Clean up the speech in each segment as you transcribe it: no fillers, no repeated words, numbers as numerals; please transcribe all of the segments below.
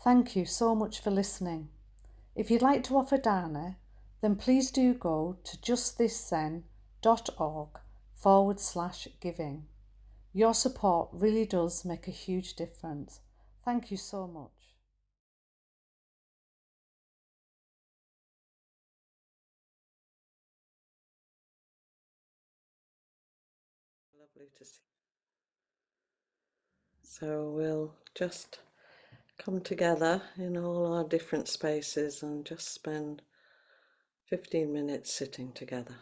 Thank you so much for listening. If you'd like to offer Dana, then please do go to justthiszen.org/giving. Your support really does make a huge difference. Thank you so much. Lovely to see. So we'll just come together in all our different spaces and just spend 15 minutes sitting together.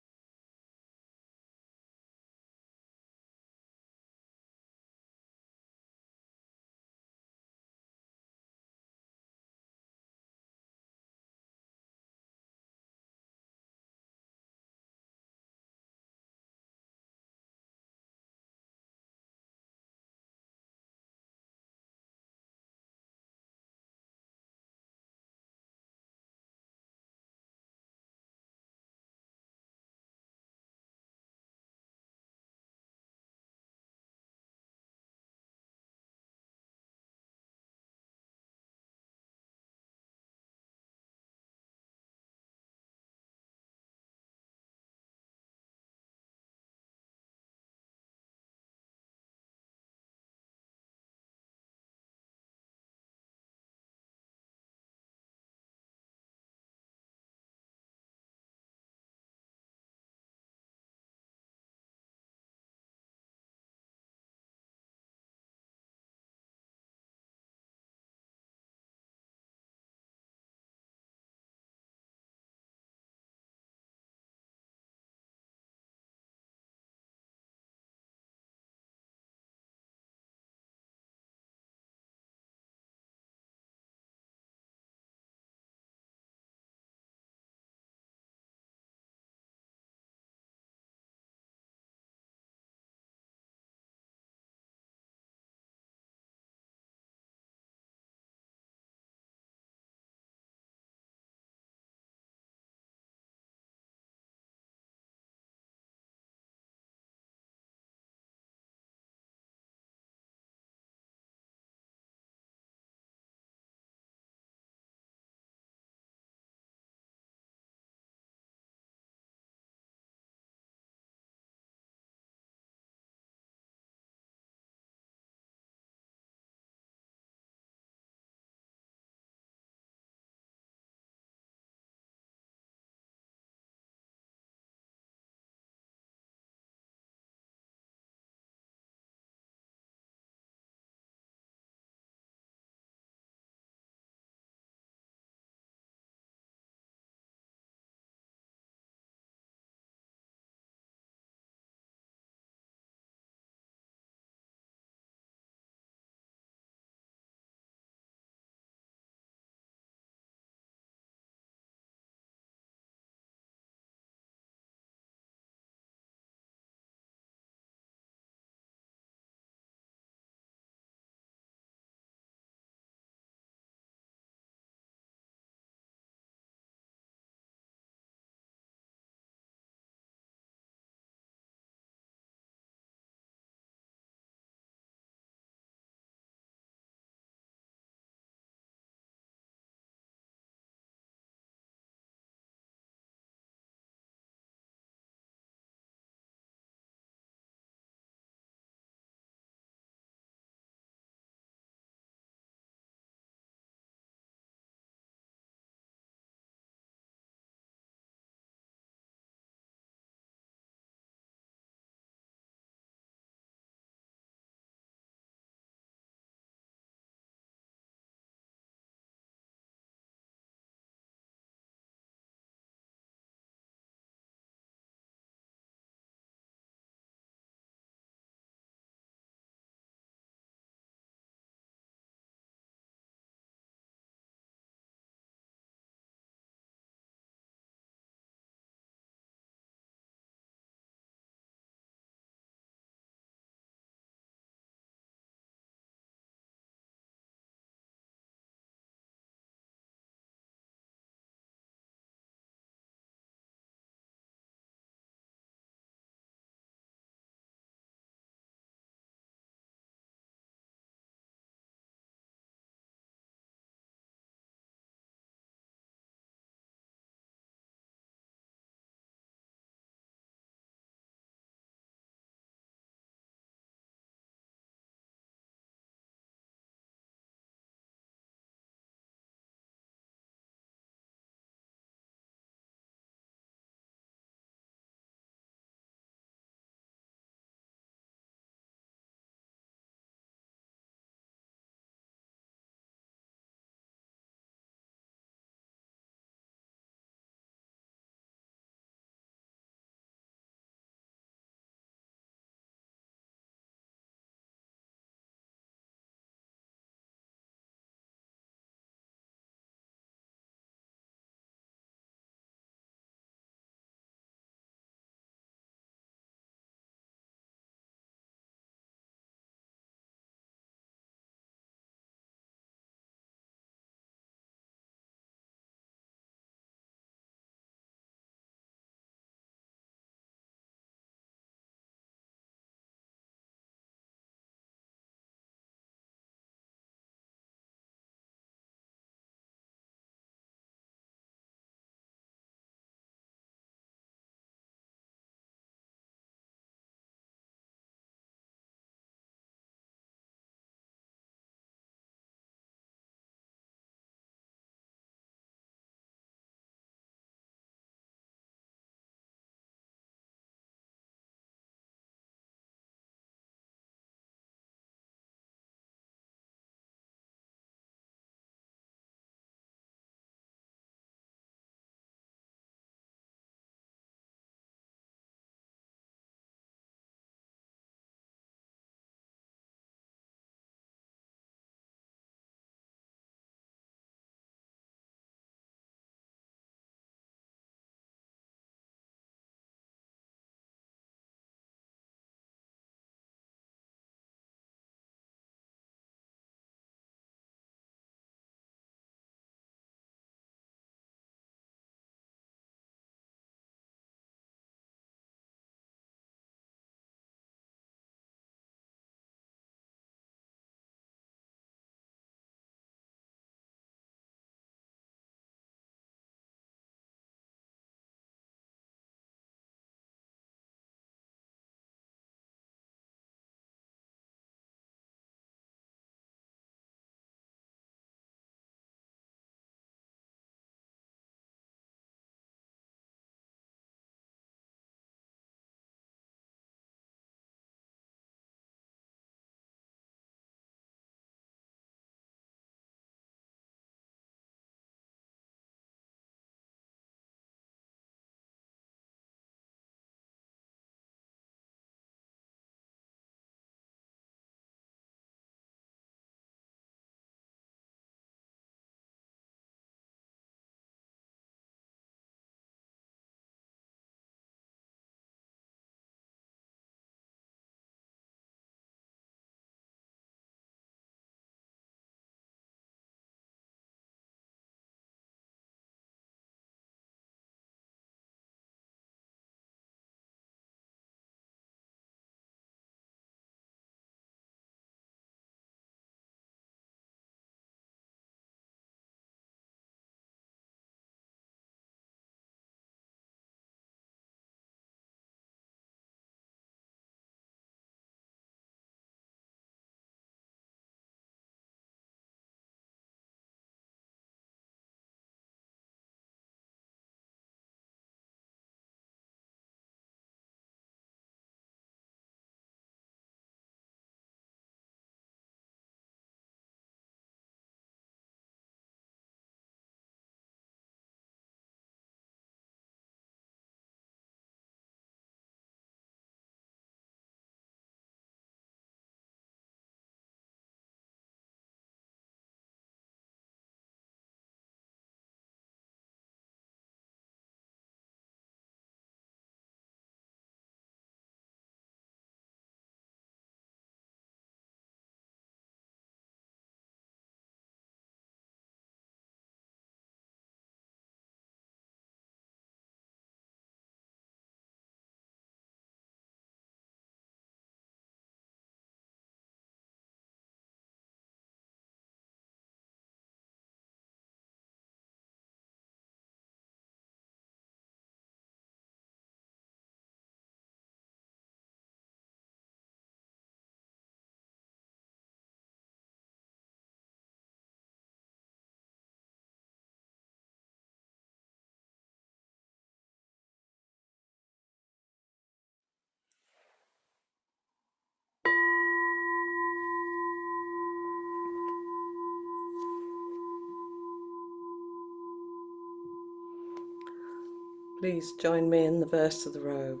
Please join me in the verse of the robe.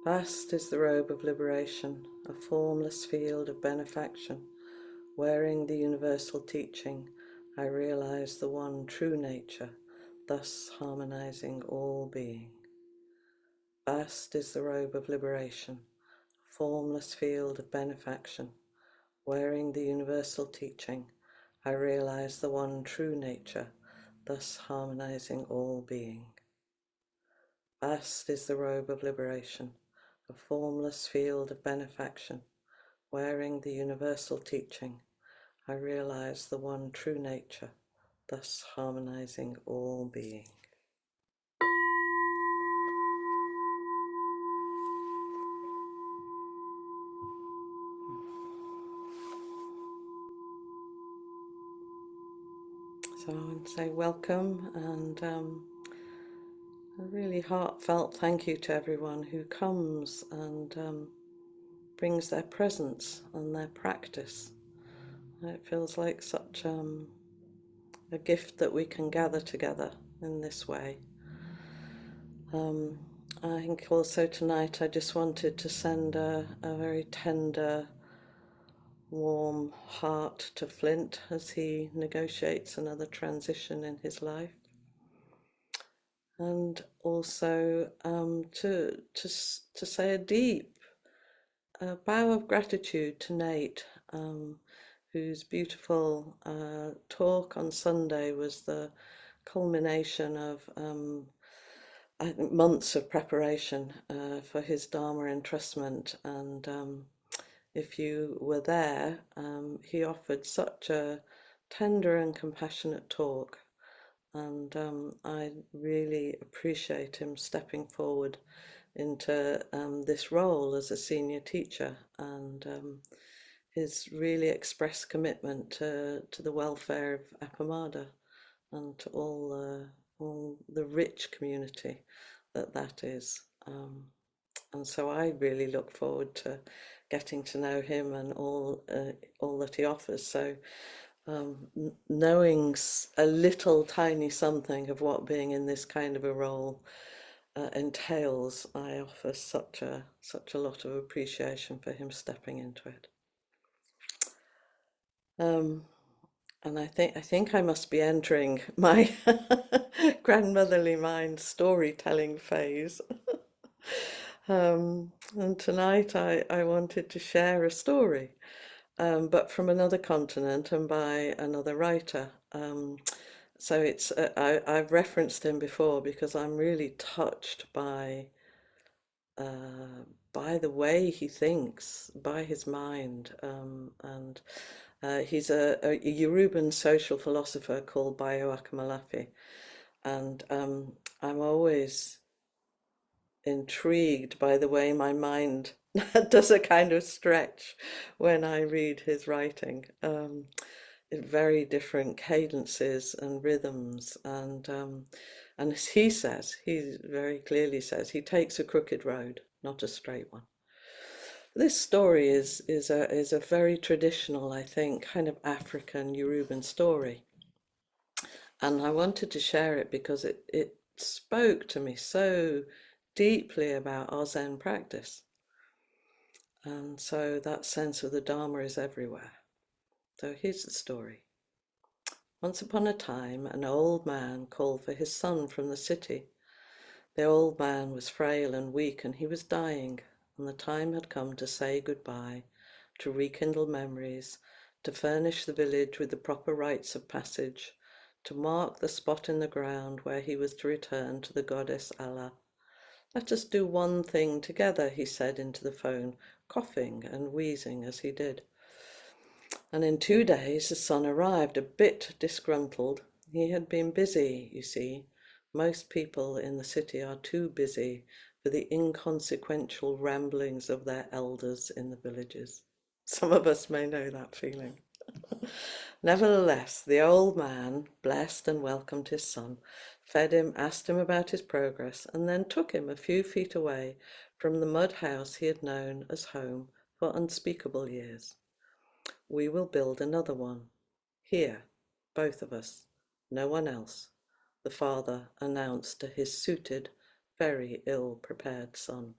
Vast is the robe of liberation, a formless field of benefaction. Wearing the universal teaching, I realize the one true nature, thus harmonizing all being. Vast is the robe of liberation, a formless field of benefaction. Wearing the universal teaching, I realize the one true nature, thus harmonizing all being. Vast is the robe of liberation, a formless field of benefaction. Wearing the universal teaching, I realize the one true nature, thus harmonizing all being. So I want to say welcome and a really heartfelt thank you to everyone who comes and brings their presence and their practice. It feels like such a gift that we can gather together in this way. I think also tonight I just wanted to send a very tender, warm heart to Flint as he negotiates another transition in his life. And also to say a deep bow of gratitude to Nate, whose beautiful talk on Sunday was the culmination of I think months of preparation for his Dharma entrustment. And if you were there, he offered such a tender and compassionate talk. And I really appreciate him stepping forward into this role as a senior teacher, and his really expressed commitment to the welfare of Appamada and to all the rich community that is. And so I really look forward to getting to know him and all that he offers. So knowing a little tiny something of what being in this kind of a role entails, I offer such a lot of appreciation for him stepping into it. And I think I must be entering my grandmotherly mind storytelling phase. And tonight I wanted to share a story, but from another continent and by another writer. So it's I've referenced him before because I'm really touched by the way he thinks, by his mind, and he's a Yoruban social philosopher called Bayo Akamalafi, and I'm always intrigued by the way my mind does a kind of stretch when I read his writing. In very different cadences and rhythms, and as he says, he very clearly says, he takes a crooked road, not a straight one. This story is a very traditional, I think, kind of African Yoruban story, and I wanted to share it because it spoke to me so deeply about our Zen practice, and so that sense of the Dharma is everywhere. So here's the story. Once upon a time, an old man called for his son from the city. The old man was frail and weak, and he was dying, and the time had come to say goodbye, to rekindle memories, to furnish the village with the proper rites of passage, to mark the spot in the ground where he was to return to the goddess Allah. "Let us do one thing together," he said into the phone, coughing and wheezing as he did. And in 2 days the son arrived, a bit disgruntled. He had been busy, you see. Most people in the city are too busy for the inconsequential ramblings of their elders in the villages. Some of us may know that feeling. Nevertheless, the old man blessed and welcomed his son, fed him, asked him about his progress, and then took him a few feet away from the mud house he had known as home for unspeakable years. "We will build another one. Here, both of us. No one else. the father announced to his suited, very ill-prepared son.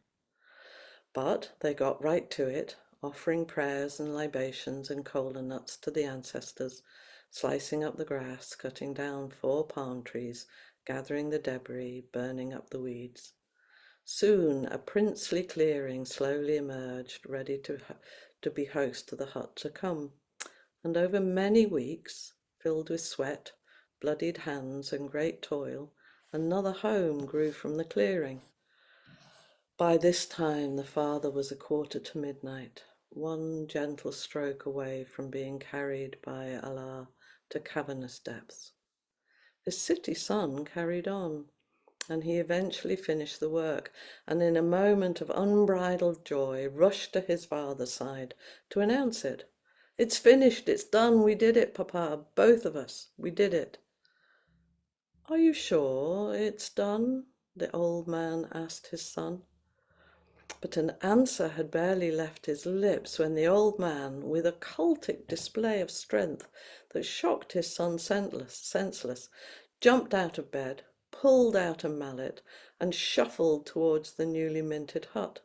But they got right to it, offering prayers and libations and cola nuts to the ancestors, slicing up the grass, cutting down 4 palm trees, gathering the debris, burning up the weeds. Soon a princely clearing slowly emerged, ready to be host to the hut to come. And over many weeks, filled with sweat, bloodied hands and great toil, another home grew from the clearing. By this time the father was a quarter to midnight, one gentle stroke away from being carried by Allah to cavernous depths. His city son carried on, and he eventually finished the work, and in a moment of unbridled joy rushed to his father's side to announce it. "It's finished, it's done, we did it, Papa, both of us, we did it." "Are you sure it's done?" the old man asked his son. But an answer had barely left his lips when the old man, with a cultic display of strength that shocked his son senseless, jumped out of bed, pulled out a mallet, and shuffled towards the newly minted hut.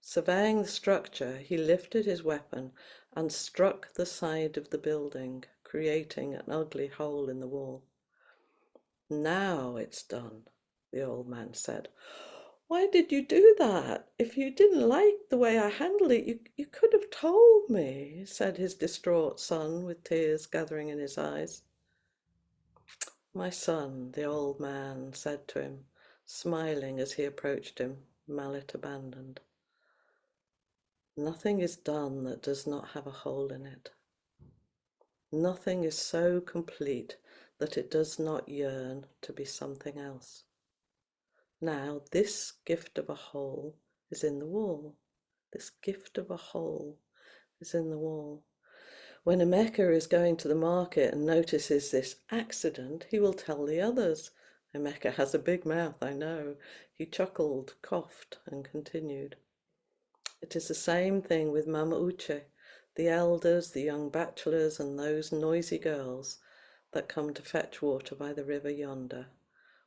Surveying the structure, he lifted his weapon and struck the side of the building, creating an ugly hole in the wall. "Now it's done," the old man said. "Why did you do that? If you didn't like the way I handled it, you could have told me," said his distraught son, with tears gathering in his eyes. "My son," the old man said to him, smiling as he approached him, mallet abandoned, "nothing is done that does not have a hole in it. Nothing is so complete that it does not yearn to be something else. Now, this gift of a hole is in the wall. This gift of a hole is in the wall. When a Emeka is going to the market and notices this accident, he will tell the others. Emeka has a big mouth, I know. He chuckled, coughed, and continued. It is the same thing with Mama Uche, the elders, the young bachelors, and those noisy girls that come to fetch water by the river yonder.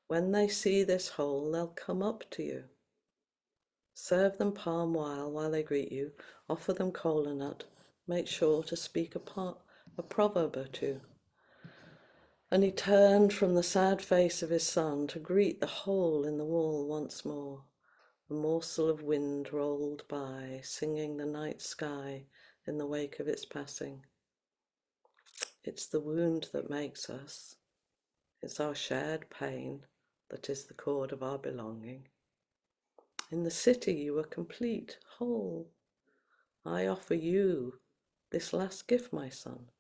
When they see this hole, they'll come up to you. Serve them palm while they greet you, offer them cola nut, make sure to speak a proverb or two." And he turned from the sad face of his son to greet the hole in the wall once more. A morsel of wind rolled by, singing the night sky in the wake of its passing. It's the wound that makes us. It's our shared pain that is the cord of our belonging. In the city you are complete, whole. I offer you this last gift, my son,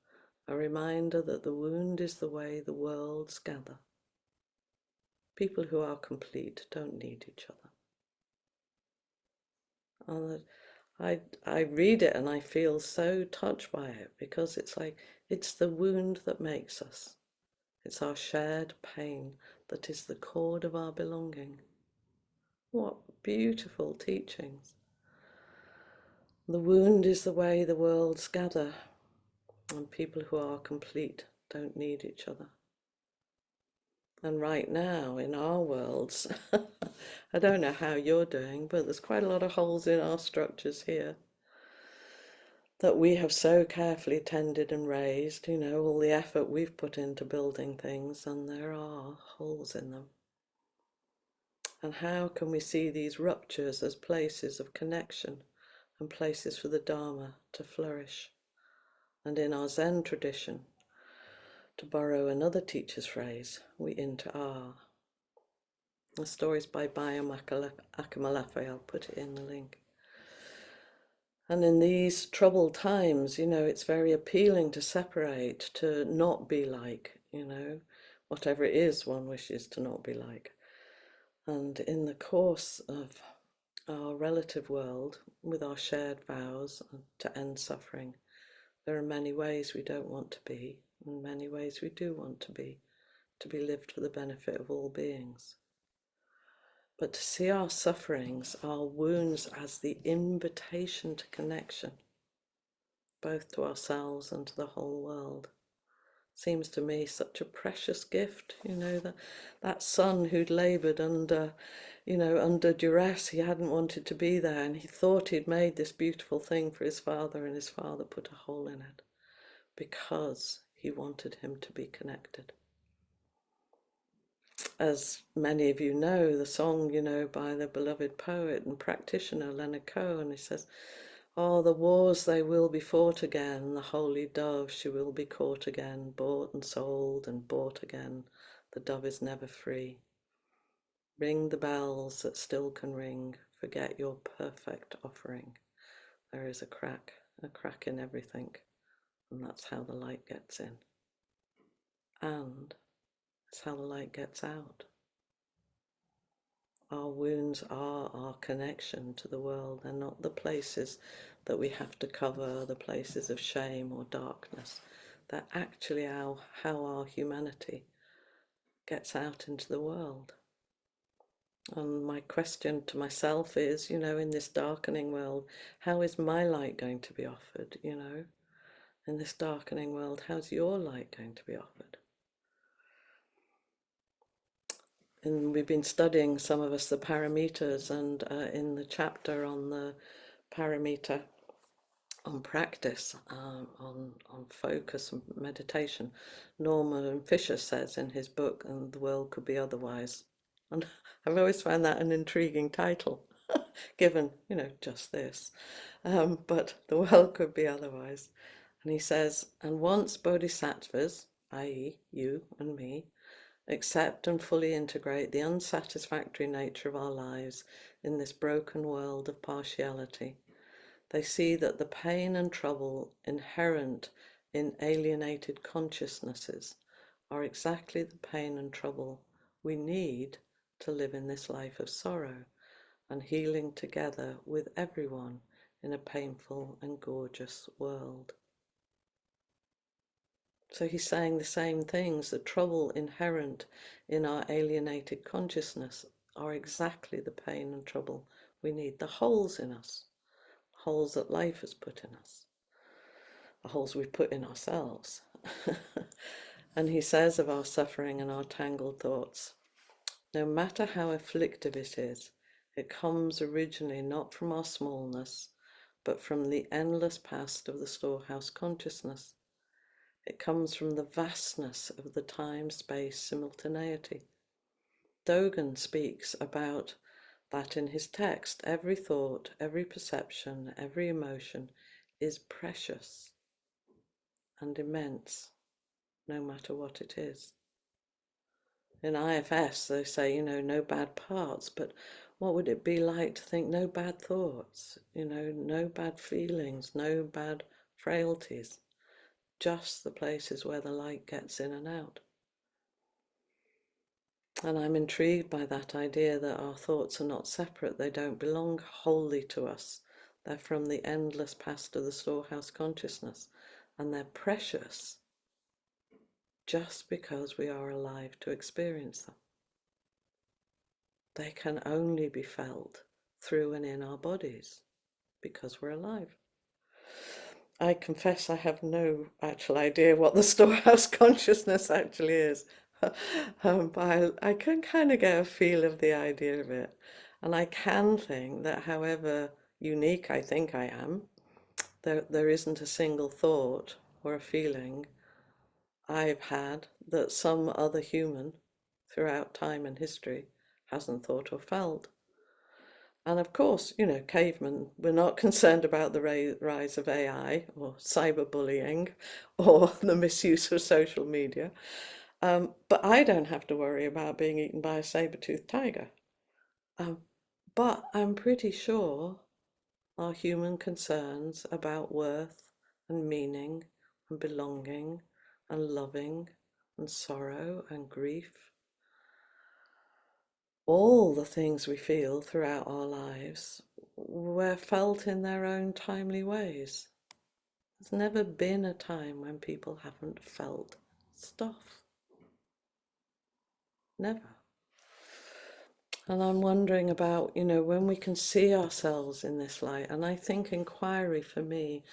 a reminder that the wound is the way the worlds gather. People who are complete don't need each other. I read it and I feel so touched by it, because it's like, it's the wound that makes us. It's our shared pain that is the cord of our belonging. What beautiful teachings. The wound is the way the worlds gather, and people who are complete don't need each other. And right now in our worlds, I don't know how you're doing, but there's quite a lot of holes in our structures here that we have so carefully tended and raised, you know, all the effort we've put into building things, and there are holes in them. And how can we see these ruptures as places of connection and places for the Dharma to flourish? And in our Zen tradition, to borrow another teacher's phrase, we inter-are. The story's by Byam Akamalafe, I'll put it in the link. And in these troubled times, you know, it's very appealing to separate, to not be like, you know, whatever it is one wishes to not be like. And in the course of our relative world, with our shared vows to end suffering, there are many ways we don't want to be, and many ways we do want to be lived for the benefit of all beings. But to see our sufferings, our wounds, as the invitation to connection, both to ourselves and to the whole world, seems to me such a precious gift, that son who'd laboured under, under duress. He hadn't wanted to be there, and he thought he'd made this beautiful thing for his father, and his father put a hole in it because he wanted him to be connected. As many of you know, the song, by the beloved poet and practitioner Leonard Cohen, he says, "Oh, the wars they will be fought again, the holy dove she will be caught again, bought and sold and bought again, the dove is never free. Ring the bells that still can ring, forget your perfect offering. There is a crack in everything, and that's how the light gets in. And it's how the light gets out. Our wounds are our connection to the world. They're not the places that we have to cover, the places of shame or darkness. They're actually how our humanity gets out into the world. And my question to myself is, in this darkening world, how is my light going to be offered? In this darkening world, how's your light going to be offered? And we've been studying, some of us, the parameters, and in the chapter on the parameter on practice, on focus and meditation, Norman Fisher says in his book, "And the world could be otherwise." And I've always found that an intriguing title, given, just this. But the world could be otherwise. And he says, "And once bodhisattvas, i.e. you and me, accept and fully integrate the unsatisfactory nature of our lives in this broken world of partiality, they see that the pain and trouble inherent in alienated consciousnesses are exactly the pain and trouble we need to live in this life of sorrow and healing together with everyone in a painful and gorgeous world." So he's saying the same things. The trouble inherent in our alienated consciousness are exactly the pain and trouble we need. The holes in us, holes that life has put in us, the holes we've put in ourselves. And he says of our suffering and our tangled thoughts, "No matter how afflictive it is, it comes originally not from our smallness, but from the endless past of the storehouse consciousness. It comes from the vastness of the time-space simultaneity." Dogen speaks about that in his text. Every thought, every perception, every emotion is precious and immense, no matter what it is. In IFS, they say, no bad parts, but what would it be like to think no bad thoughts, no bad feelings, no bad frailties? Just the places where the light gets in and out. And I'm intrigued by that idea that our thoughts are not separate. They don't belong wholly to us. They're from the endless past of the storehouse consciousness, and they're precious just because we are alive to experience them. They can only be felt through and in our bodies because we're alive. I confess I have no actual idea what the storehouse consciousness actually is. But I can kind of get a feel of the idea of it. And I can think that however unique I think I am, there isn't a single thought or a feeling I've had that some other human throughout time and history hasn't thought or felt. And of course, cavemen were not concerned about the rise of AI or cyberbullying or the misuse of social media. But I don't have to worry about being eaten by a saber-toothed tiger. But I'm pretty sure our human concerns about worth and meaning and belonging and loving and sorrow and grief, all the things we feel throughout our lives, were felt in their own timely ways. There's never been a time when people haven't felt stuff. Never. And I'm wondering about, when we can see ourselves in this light. And I think inquiry for me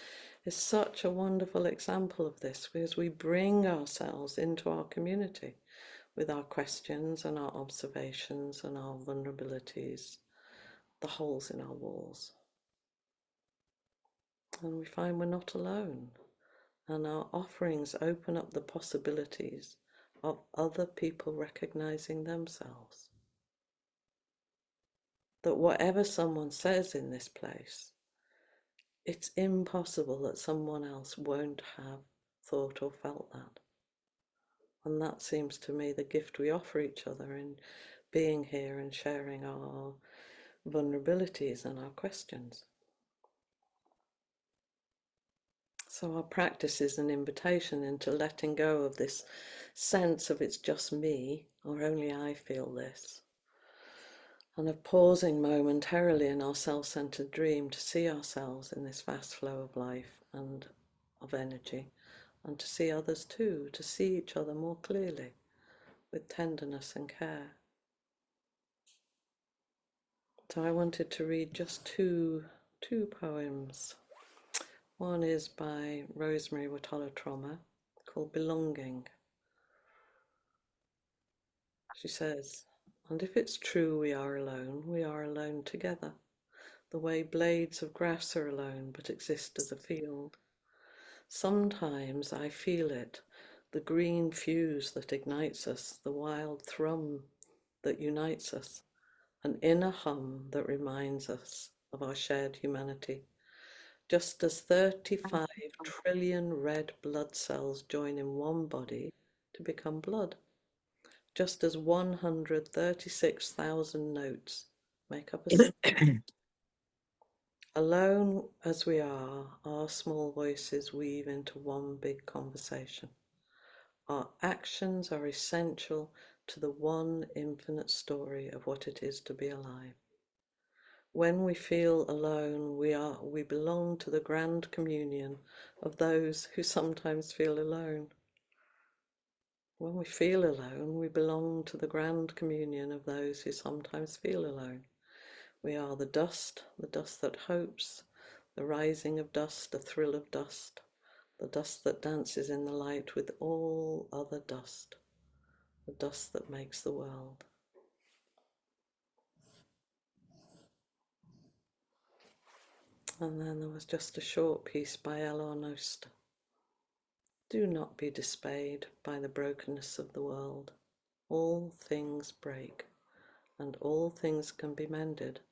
is such a wonderful example of this, because we bring ourselves into our community with our questions and our observations and our vulnerabilities, the holes in our walls. And we find we're not alone. And our offerings open up the possibilities of other people recognizing themselves. That whatever someone says in this place, it's impossible that someone else won't have thought or felt that. And that seems to me the gift we offer each other in being here and sharing our vulnerabilities and our questions. So our practice is an invitation into letting go of this sense of it's just me, or only I feel this, and of pausing momentarily in our self-centered dream to see ourselves in this vast flow of life and of energy, and to see others too, to see each other more clearly with tenderness and care. So I wanted to read just two poems. One is by Rosemary Watala Troma called Belonging. She says, "And if it's true we are alone together, the way blades of grass are alone but exist as a field. Sometimes I feel it, the green fuse that ignites us, the wild thrum that unites us, an inner hum that reminds us of our shared humanity. Just as 35 trillion red blood cells join in one body to become blood. Just as 136,000 notes make up a symphony. Alone as we are, our small voices weave into one big conversation. Our actions are essential to the one infinite story of what it is to be alive. When we feel alone, we belong to the grand communion of those who sometimes feel alone. When we feel alone, we belong to the grand communion of those who sometimes feel alone. We are the dust that hopes, the rising of dust, a thrill of dust, the dust that dances in the light with all other dust, the dust that makes the world." And then there was just a short piece by Eleanor Noster. "Do not be dismayed by the brokenness of the world. All things break, and all things can be mended,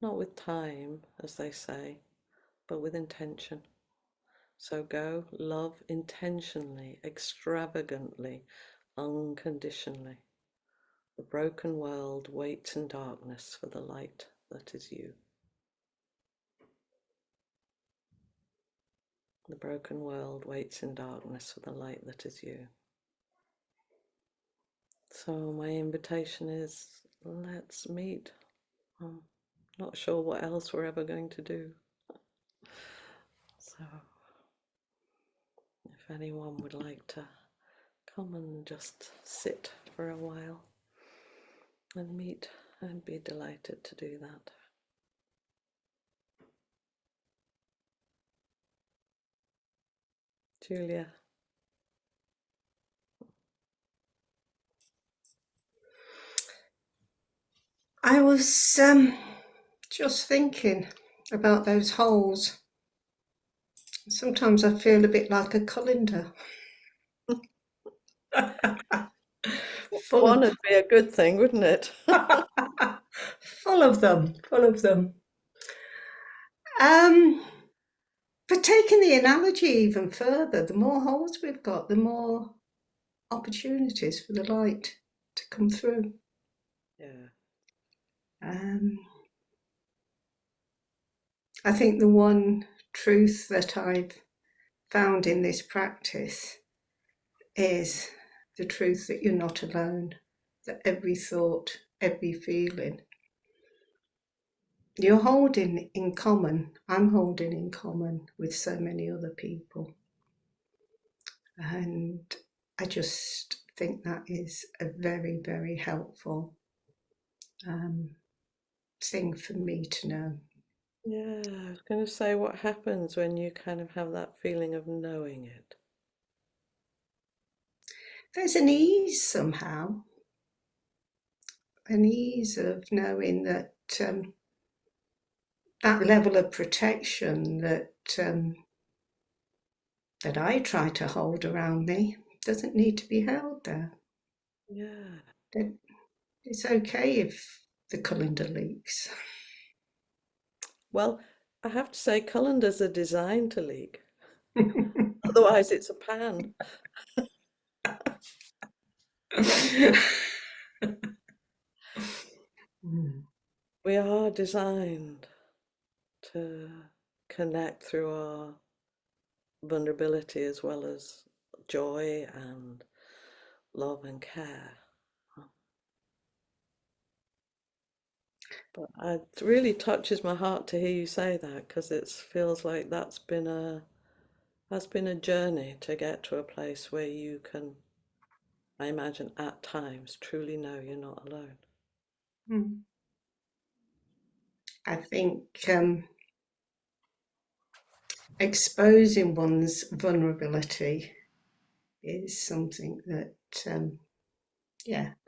not with time, as they say, but with intention. So go, love intentionally, extravagantly, unconditionally. The broken world waits in darkness for the light that is you." The broken world waits in darkness for the light that is you. So my invitation is, let's meet. I'm not sure what else we're ever going to do. So if anyone would like to come and just sit for a while and meet, I'd be delighted to do that. Julia. I was just thinking about those holes. Sometimes I feel a bit like a colander. full One of would be a good thing, wouldn't it? full of them, full of them. But taking the analogy even further, the more holes we've got, the more opportunities for the light to come through. Yeah. I think the one truth that I've found in this practice is the truth that you're not alone, that every thought, every feeling, you're holding in common. I'm holding in common with so many other people. And I just think that is a very, very helpful thing for me to know. Yeah, I was going to say, what happens when you kind of have that feeling of knowing it? There's an ease somehow, an ease of knowing that that level of protection that I try to hold around me doesn't need to be held there. Yeah. That it's okay if the colander leaks. Well, I have to say, colanders are designed to leak. Otherwise, it's a pan. We are designed to connect through our vulnerability as well as joy and love and care. But it really touches my heart to hear you say that, because it feels like that's been a journey to get to a place where you can, I imagine, at times truly know you're not alone. I think exposing one's vulnerability is something that,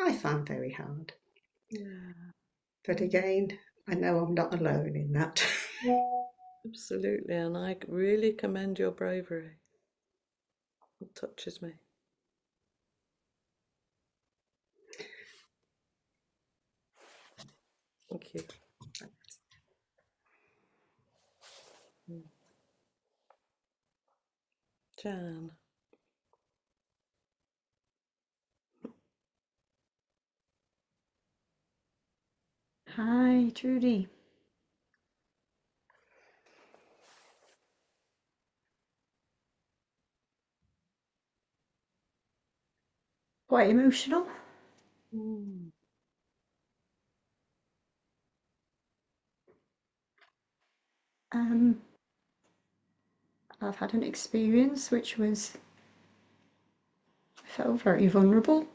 I find very hard. Yeah, But again, I know I'm not alone in that. absolutely. And I really commend your bravery. It touches me. Thank you. Mm. Jan. Hi, Trudy. Quite emotional. Mm. Um, I've had an experience which was, I felt very vulnerable,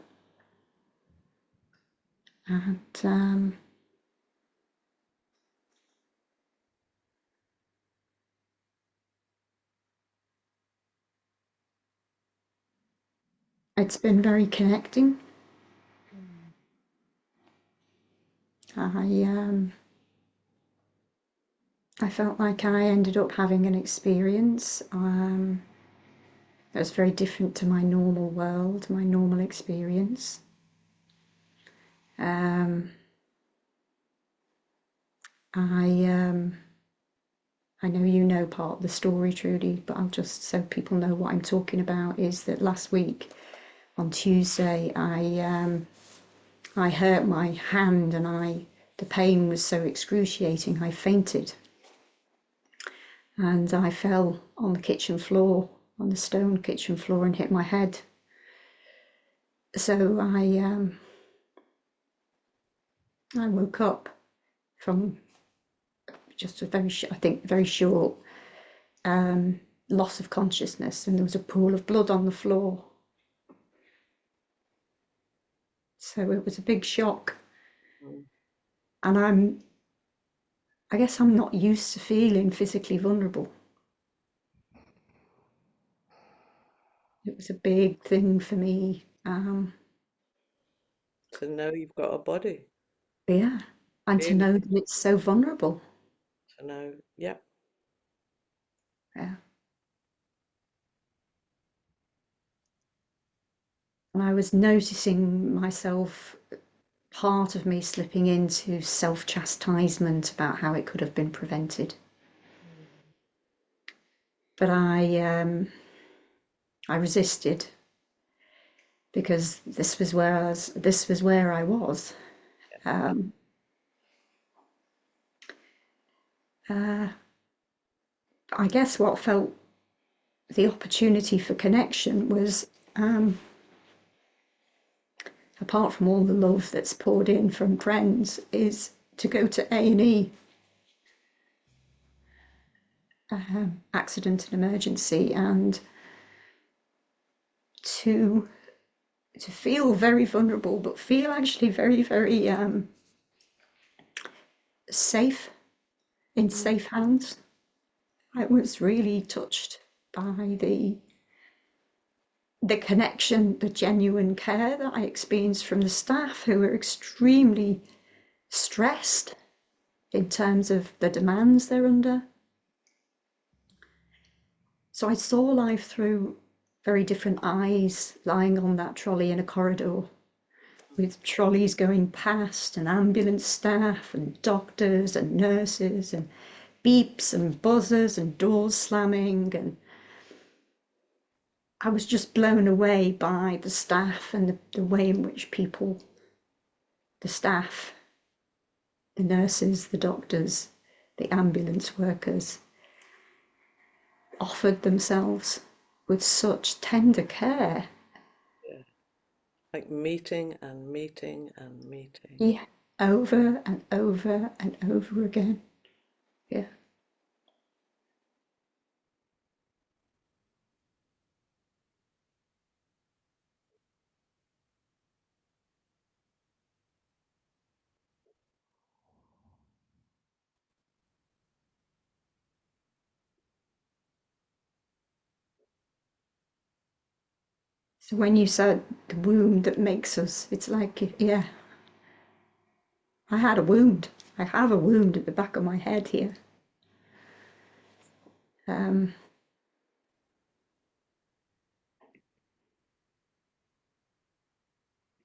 and it's been very connecting. Mm. I I felt like I ended up having an experience that was very different to my normal world, my normal experience. Um, I I know you know part of the story, Trudy, but I'll just so people know what I'm talking about. Is that last week on Tuesday I hurt my hand, and the pain was so excruciating I fainted, and I fell on the kitchen floor, on the stone kitchen floor, and hit my head. So I woke up from just a I think very short loss of consciousness, and there was a pool of blood on the floor. So it was a big shock, Mm. and I guess I'm not used to feeling physically vulnerable. It was a big thing for me. To know you've got a body, Yeah, and to really, know that it's so vulnerable. to know, yeah. Yeah. And I was noticing myself, part of me slipping into self-chastisement about how it could have been prevented. But I resisted, because this was where I was. Um, uh, I guess what felt the opportunity for connection was, apart from all the love that's poured in from friends, is to go to A&E, accident and emergency, and to feel very vulnerable, but feel actually very, very safe in safe hands. I was really touched by the connection, the genuine care that I experienced from the staff, who were extremely stressed in terms of the demands they're under. So I saw life through very different eyes, lying on that trolley in a corridor, with trolleys going past and ambulance staff and doctors and nurses and beeps and buzzers and doors slamming, and I was just blown away by the staff and the way in which people, the staff, the nurses, the doctors, the ambulance workers, offered themselves with such tender care. Yeah. Like meeting and meeting and meeting. Yeah, over and over and over again. Yeah. So when you said the wound that makes us, it's like, yeah, I had a wound. I have a wound at the back of my head here. Um,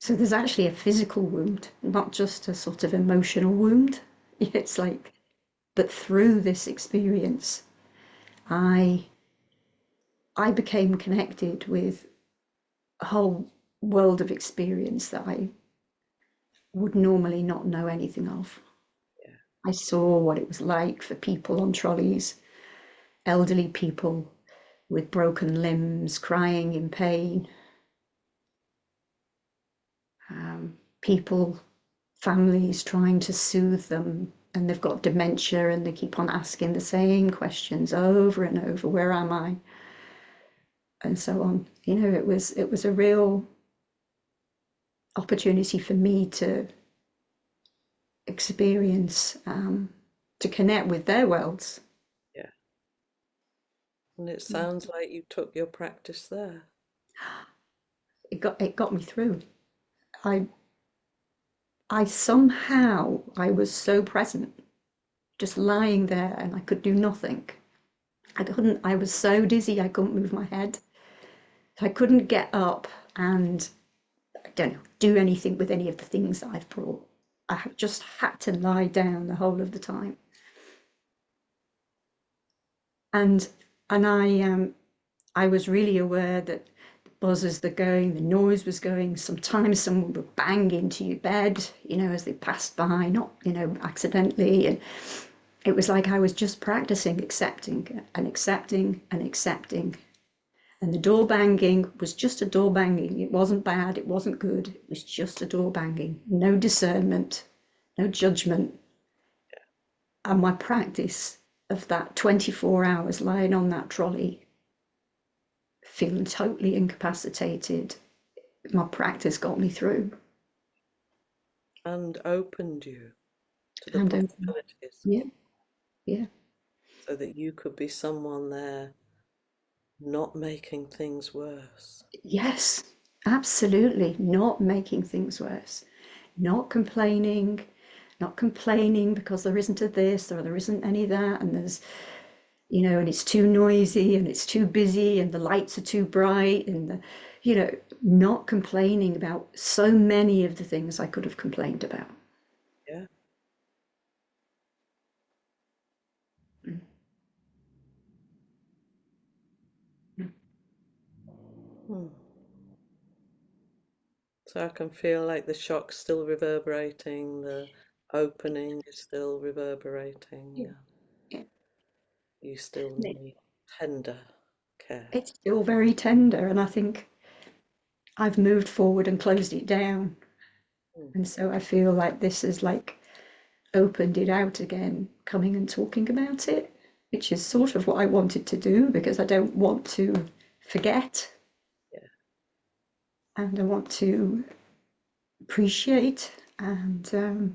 so there's actually a physical wound, not just a sort of emotional wound. It's like, but through this experience, I became connected with a whole world of experience that I would normally not know anything of. Yeah. I saw what it was like for people on trolleys, elderly people with broken limbs, crying in pain, people, families trying to soothe them, and they've got dementia and they keep on asking the same questions over and over, where am I? And so on. You know, it was a real opportunity for me to experience, to connect with their worlds. Yeah. And it sounds like you took your practice there. It got me through. I somehow, I was so present, just lying there, and I could do nothing. I was so dizzy I couldn't move my head. I couldn't get up and, I don't know, do anything with any of the things that I've brought. I just had to lie down the whole of the time. And I was really aware that the buzzers were going, the noise was going. Sometimes someone would bang into your bed, you know, as they passed by, not, you know, accidentally. And it was like I was just practicing accepting and accepting and accepting. And the door banging was just a door banging. It wasn't bad, it wasn't good. It was just a door banging. No discernment, no judgment. And my practice of that 24 hours lying on that trolley, feeling totally incapacitated, my practice got me through. And opened you to the And possibilities. yeah, yeah. So that you could be someone there not making things worse. Yes, absolutely. Not making things worse. Not complaining, not complaining because there isn't a this or there isn't any that, and there's, you know, and it's too noisy and it's too busy and the lights are too bright, and the, you know, not complaining about so many of the things I could have complained about. Yeah. Hmm. So I can feel like the shock's still reverberating, the opening is still reverberating. Yeah, yeah. You still And need tender care. it's still very tender, and I think I've moved forward and closed it down. Hmm. And so I feel like this is like opened it out again, coming and talking about it, which is sort of what I wanted to do because I don't want to forget, Yeah. and I want to appreciate, and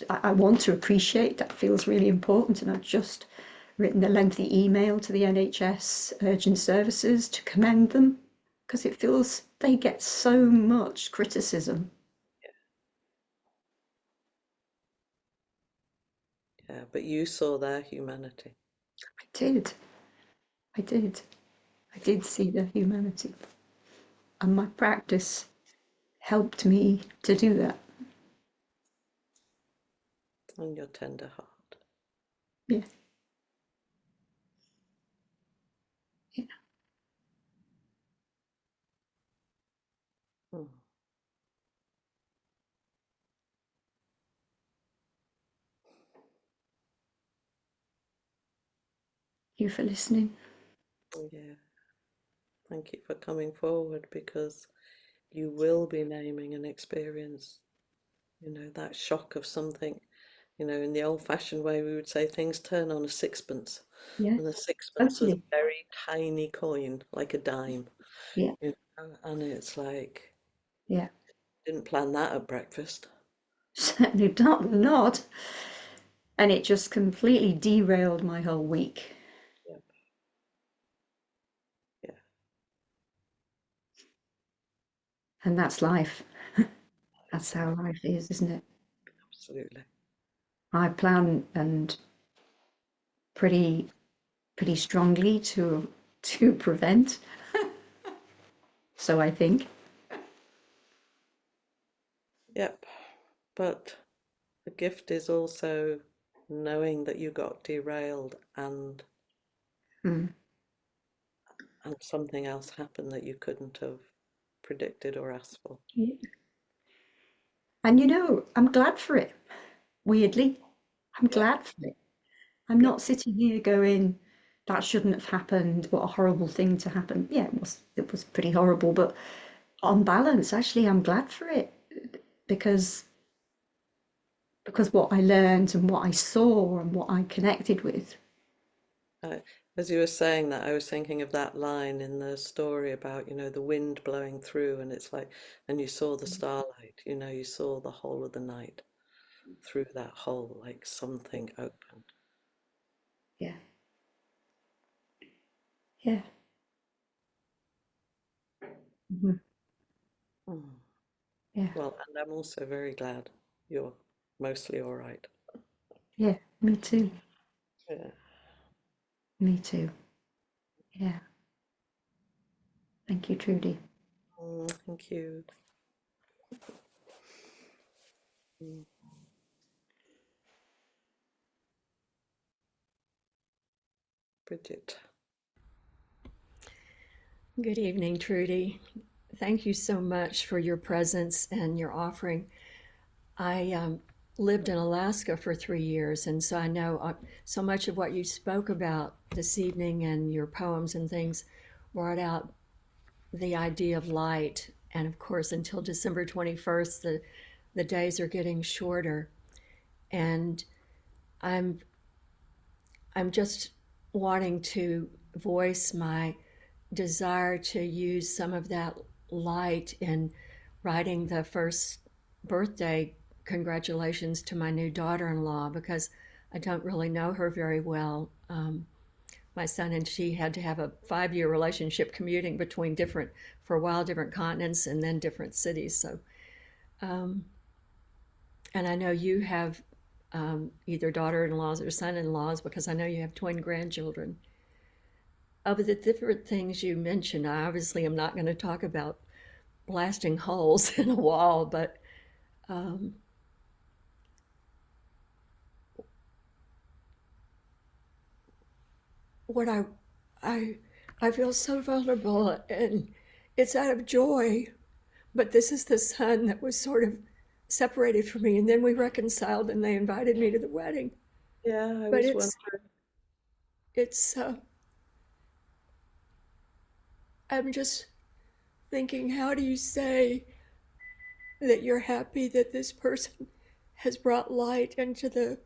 I want to appreciate, that feels really important, and I've just written a lengthy email to the NHS urgent services to commend them, because it feels they get so much criticism. Yeah, but you saw their humanity. I did. I did. I did see their humanity. And my practice helped me to do that. And your tender heart. Yeah. Yeah. Mm. Thank you for listening. Yeah, thank you for coming forward, because you will be naming an experience, that shock of something. In the old-fashioned way, we would say things turn on a sixpence, Yeah, and the sixpence was a totally. very tiny coin, like a dime, Yeah, and it's like, yeah. didn't plan that at breakfast. Certainly not. And it just completely derailed my whole week. Yeah, yeah, And that's life. That's how exactly, life is, isn't it? absolutely. I plan and pretty strongly to prevent. So I think. Yep, but the gift is also knowing that you got derailed, Mm. and something else happened that you couldn't have predicted or asked for. Yeah. And I'm glad for it. Weirdly, I'm Yeah, glad for it. I'm yeah, not sitting here going, that shouldn't have happened. What a horrible thing to happen. Yeah, it was pretty horrible, but on balance, actually, I'm glad for it because what I learned and what I saw and what I connected with. Uh, as you were saying that, I was thinking of that line in the story about, the wind blowing through, and it's like, and you saw the starlight, you saw the whole of the night through that hole, like something opened. Yeah, yeah. Mhm. Mm. Yeah, Well, and I'm also very glad you're mostly all right. yeah. Me too. Yeah. Me too. Yeah. Thank you, Trudy. Thank you. Mm. Bridget. Good evening, Trudy. Thank you so much for your presence and your offering. I lived in Alaska for 3 years, and so I know so much of what you spoke about this evening and your poems and things brought out the idea of light. And of course, until December 21st, the days are getting shorter. And I'm I'm just wanting to voice my desire to use some of that light in writing the first birthday congratulations to my new daughter in law because I don't really know her very well. My son and she had to have a 5 year relationship commuting between for a while, different continents and then different cities. So, um, and I know you have either daughter in laws or son in laws because I know you have twin grandchildren. Of the different things you mentioned, I obviously am not going to talk about blasting holes in a wall, but um, what I I feel so vulnerable, and it's out of joy. But this is the son that was sort of separated from me, and then we reconciled, and they invited me to the wedding. Yeah, I But was wondering. it's I'm just thinking, how do you say that you're happy that this person has brought light into the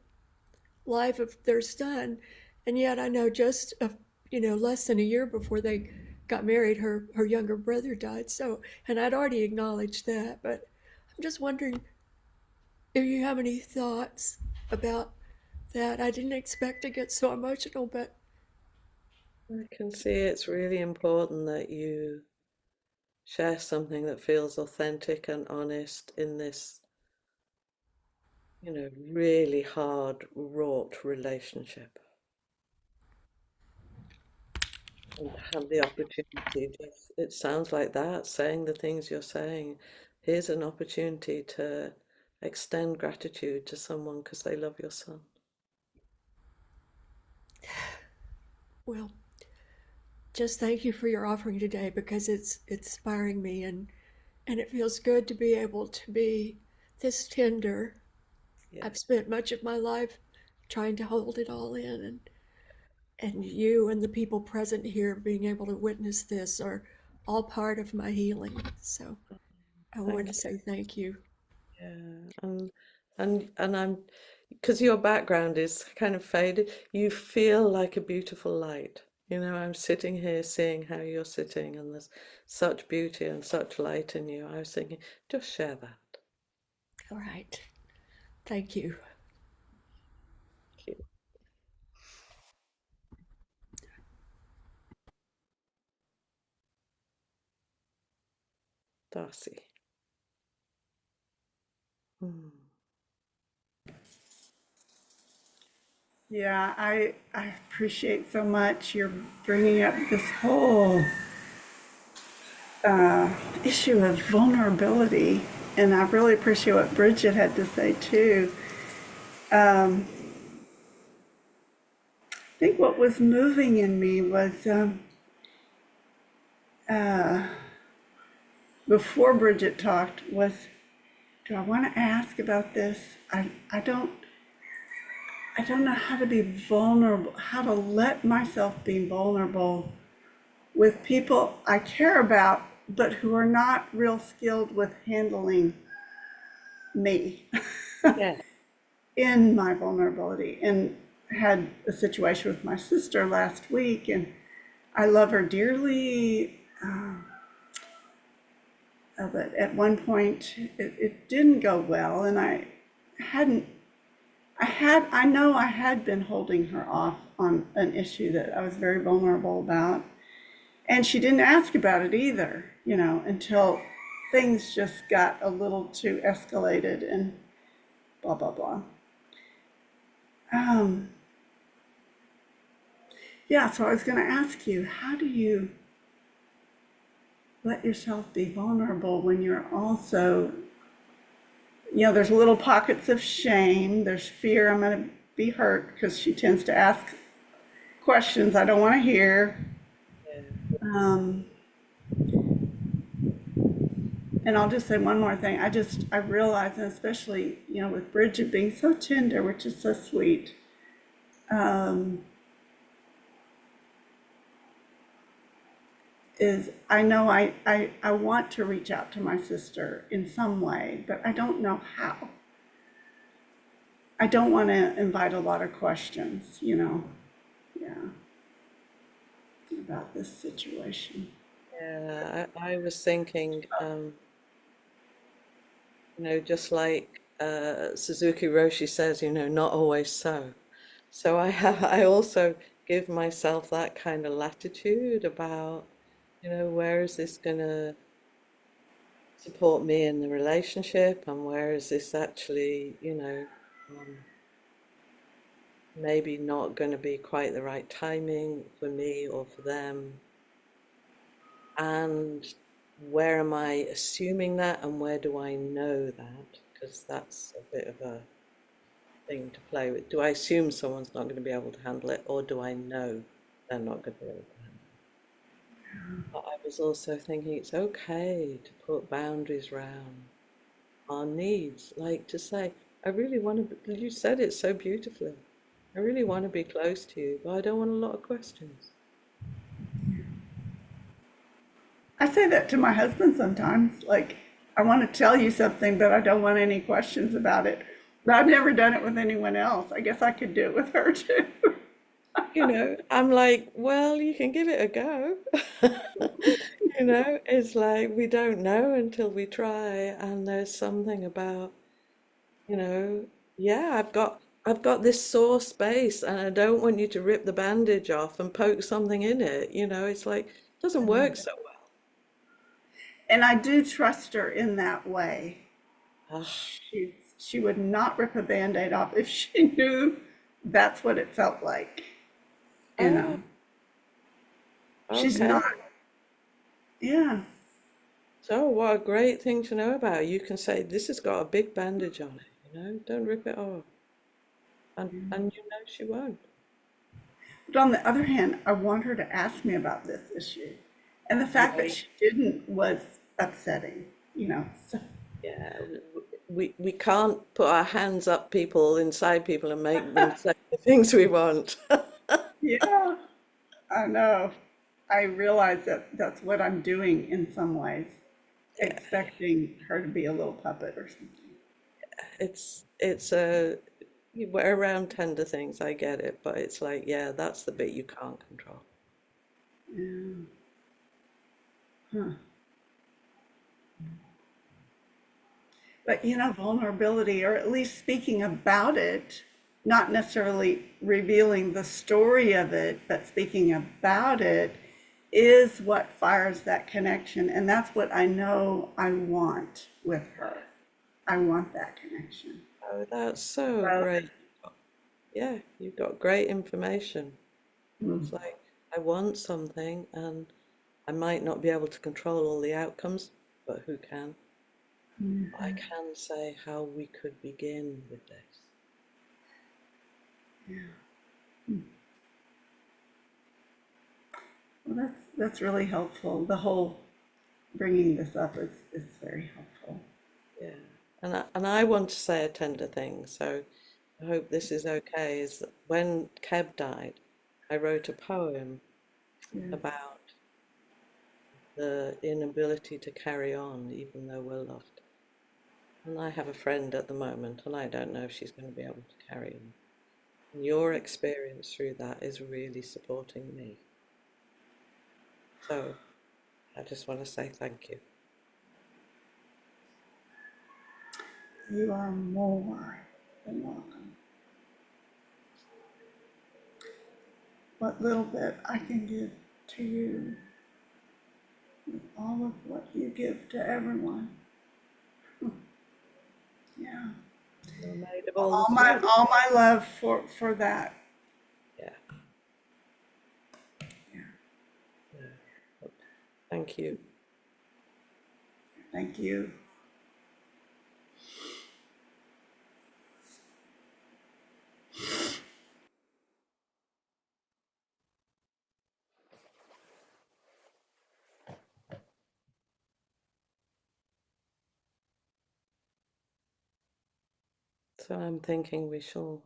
life of their son, and yet I know just less than a year before they got married, her younger brother died. So, and I'd already acknowledged that, but I'm just wondering if you have any thoughts about that. I didn't expect to get so emotional, but I can see it's really important that you share something that feels authentic and honest in this, really hard, wrought relationship. And have the opportunity, just, it sounds like that, saying the things you're saying. Here's an opportunity to extend gratitude to someone because they love your son. well, just thank you for your offering today because it's inspiring me and it feels good to be able to be this tender. Yeah. I've spent much of my life trying to hold it all in and you and the people present here being able to witness this are all part of my healing. So I want Thank to you. say thank you. Yeah. And I'm, because your background is kind of faded, you feel like a beautiful light. I'm sitting here seeing how you're sitting, and there's such beauty and such light in you. I was thinking, just share that. All right. Thank you. Thank you. Darcy. Hmm. Yeah, I appreciate so much you're bringing up this whole issue of vulnerability, and I really appreciate what Bridget had to say too. I think what was moving in me was before Bridget talked was, do I want to ask about this? I don't know how to be vulnerable, how to let myself be vulnerable with people I care about, but who are not real skilled with handling me Yeah. in my vulnerability. And had a situation with my sister last week, and I love her dearly. But at one point, it didn't go well, and hadn't. I know I had been holding her off on an issue that I was very vulnerable about. And she didn't ask about it either, until things just got a little too escalated and blah, blah, blah. Yeah, so I was going to ask you, how do you let yourself be vulnerable when you're also, there's little pockets of shame, there's fear I'm going to be hurt because she tends to ask questions I don't want to hear. Um, and I'll just say one more thing. I realize, and especially, with Bridget being so tender, which is so sweet, is I know I want to reach out to my sister in some way, but I don't know how. I don't want to invite a lot of questions, yeah, about this situation. Yeah, I was thinking, just like Suzuki Roshi says, not always so. So I also give myself that kind of latitude about, where is this going to support me in the relationship, and where is this actually, maybe not going to be quite the right timing for me or for them. And where am I assuming that, and where do I know that? Because that's a bit of a thing to play with. Do I assume someone's not going to be able to handle it, or do I know they're not going to be able to handle it? But I was also thinking it's okay to put boundaries around our needs, like to say, I really want to, you said it so beautifully. I really want to be close to you, but I don't want a lot of questions. I say that to my husband sometimes, like, I want to tell you something, but I don't want any questions about it. But I've never done it with anyone else. I guess I could do it with her too. I'm like, well, you can give it a go. It's like we don't know until we try, and there's something about, you know, yeah, I've got this sore space and I don't want you to rip the bandage off and poke something in it. It's like it doesn't work so And I do trust her in that way. well. She would not rip a band-aid off if she knew that's what it felt like. You Oh, know, she's okay. not, yeah. So what a great thing to know about. You can say this has got a big bandage on it, don't rip it off. And she won't. But on the other hand, I want her to ask me about this issue. And the fact that Right. she didn't was upsetting, So, Yeah. We can't put our hands up people inside people and make them say the things we want. yeah, I know. I realize that that's what I'm doing in some ways, expecting her to be a little puppet or something. It's a we're around tender things, I get it, but it's like, yeah, that's the bit you can't control. Yeah. Huh. But vulnerability, or at least speaking about it, not necessarily revealing the story of it, but speaking about it is what fires that connection. And that's what I know I want with her. I want that connection. Oh, that's so So, great. Yeah, you've got great information. It's mm, like I want something and I might not be able to control all the outcomes, but who can? I can say how we could begin with this. well, that's really helpful. The whole bringing this up is very helpful. Yeah. And I want to say a tender thing, so I hope this is okay, is that when Keb died, I wrote a poem Yes. about the inability to carry on even though we're loved. And I have a friend at the moment, and I don't know if she's going to be able to carry on. And your experience through that is really supporting me. So I just want to say thank you. You are more than welcome. What little bit I can give to you with all of what you give to everyone. Yeah. You're made of all the All my thread. all my love for that. Yeah, Yeah. yeah. Thank you. Thank you. So I'm thinking we shall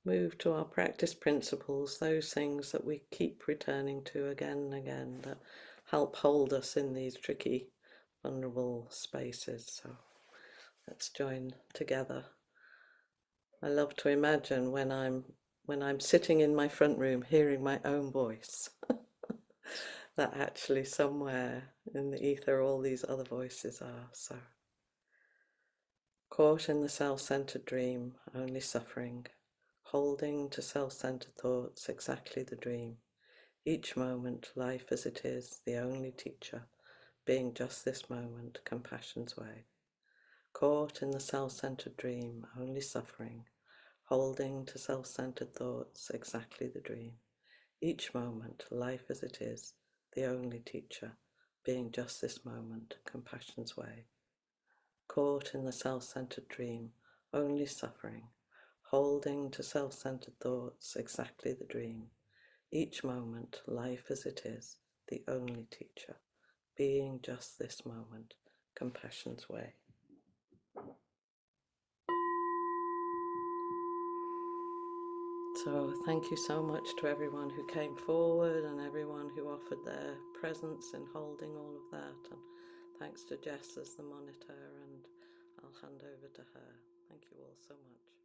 move to our practice principles, those things that we keep returning to again and again that help hold us in these tricky, vulnerable spaces. So let's join together. I love to imagine when I'm sitting in my front room hearing my own voice, that actually somewhere in the ether all these other voices are. So caught in the self-centered dream, only suffering, holding to self-centered thoughts exactly the dream. Each moment, life as it is, the only teacher, being just this moment, compassion's way. Caught in the self-centered dream, only suffering, holding to self-centered thoughts exactly the dream. Each moment, life as it is, the only teacher, being just this moment, compassion's way. Caught in the self-centered dream, only suffering, holding to self-centered thoughts exactly the dream. Each moment, life as it is, the only teacher, being just this moment, compassion's way. So thank you so much to everyone who came forward and everyone who offered their presence in holding all of that. And thanks to Jess as the monitor, and I'll hand over to her. Thank you all so much.